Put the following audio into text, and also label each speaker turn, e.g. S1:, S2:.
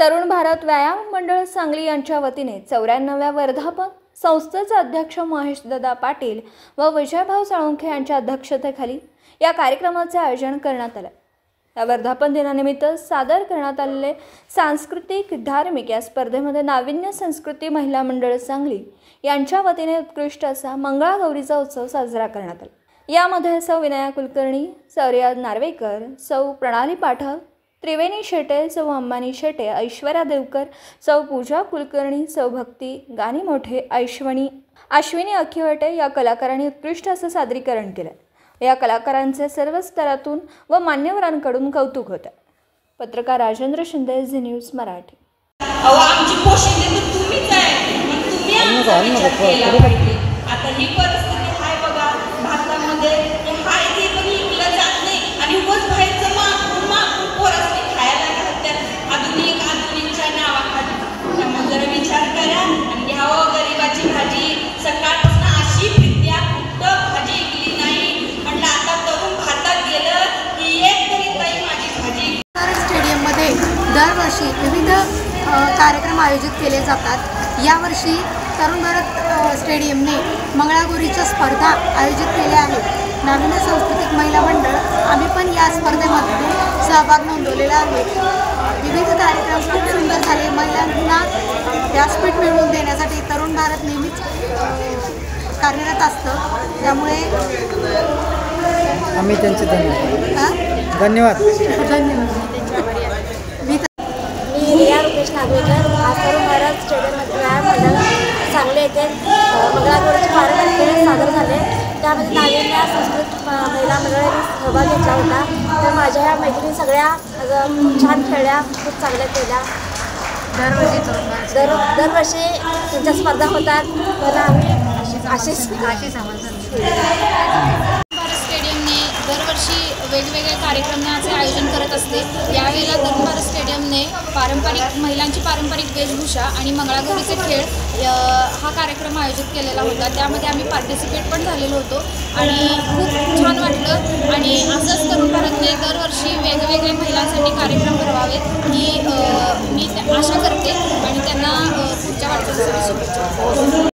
S1: तरुण भारत व्यायाम मंडळ सांगली यांच्या वतीने 94व्या वर्धापन संस्थेचे अध्यक्ष महेशदादा पाटील व विजयभाऊ साळुंखे यांच्या अध्यक्षतेखाली या कार्यक्रमाचे आयोजन करण्यात आले। या वर्धापन दिनानिमित्त सादर करण्यात आलेले सांस्कृतिक धार्मिक या स्पर्धेमध्ये नाविन्य संस्कृती महिला मंडळ सांगली यांच्या वतीने उत्कृष्ट असा मंगळागौरीचा उत्सव साजरा करण्यात आला। यामध्ये सौ विनया कुलकर्णी, सौर्या नार्वेकर, सौ प्रणाली पाठक, त्रिवेणी शेटे, सौ अंबानी शेटे, ऐश्वर्या देवकर, सौ पूजा कुलकर्णी, सौ भक्ती गाणी मोठे, अश्विनी अखिवटे या कलाकारांनी उत्कृष्ट असं सादरीकरण केले। या कलाकारांचे सर्व स्तरातून व मान्यवरांकडून कौतुक होते। पत्रकार राजेंद्र शिंदे, झी न्यूज मराठी।
S2: आमची पोषण तुम्हीच आहे, तुम्ही आमचा विचार केला पाहिजे। आता ही परिस्थिती आहे बघा, भारतामध्ये हाय ते पण इकलं जात नाही आणि उगाच बाहेरचं मागून पोरांनी खायला घालतात आधुनिकच्या नावाखाली। त्यामुळे जरा विचार करा आणि घ्यावं गरिबाची भाजी। सकाळपासून अशी विद्या कुठं भाजी इकली नाही, म्हणलं आता तरुण भारतात गेलं की एक तरी ताई माझी भाजी।
S3: स्टेडियममध्ये दरवर्षी विविध कार्यक्रम आयोजित केले जातात। यावर्षी तरुण भारत स्टेडियमने मंगळागौरीच्या स्पर्धा आयोजित केल्या आहेत। नाविन्य सांस्कृतिक महिला मंडळ आम्ही पण या स्पर्धेमध्ये सहभाग नोंदवलेला आहे। विविध कार्यक्रम खूप सुंदर झाले। महिलांना व्यासपीठ मिळवून देण्यासाठी तरुण भारत नेहमीच कार्यरत असतं। त्यामुळे
S4: आम्ही त्यांचे धन्यवाद।
S5: मी रिया रुपेश नागवेकर, आज तरुण भारत स्टेडियममध्ये व्यायाम मंडळ सांगली येथे मंगळागौरीचे पारंपरिक खेळ सादर झाले। त्यामध्ये नाविन्य संस्कृत महिला मंडळाने सहभाग घेतला होता। तर माझ्या ह्या मैत्रिणी सगळ्या खूप छान खेळल्या, खूप चांगल्या केल्या। दरवर्षी त्यांच्या स्पर्धा होतात, पण आम्ही असेच
S6: स्टेडियमने दरवर्षी वेगवेगळ्या कार्यक्रमाचे आयोजन करत असते। यावेळेला तरुण भारत स्टेडियमने महिलांची पारंपरिक वेशभूषा आणि मंगळागौरीचे खेळ हा कार्यक्रम आयोजित केलेला होता। त्यामध्ये आम्ही पार्टिसिपेट पण झालेलो होतो आणि खूप छान वाटलं। आणि असंच तरुण भारतने दरवर्षी वेगवेगळे महिलांसाठी कार्यक्रम भरवावेत ही मी आशा करते आणि त्यांना पुढच्या वाटचालीसाठी शुभेच्छा।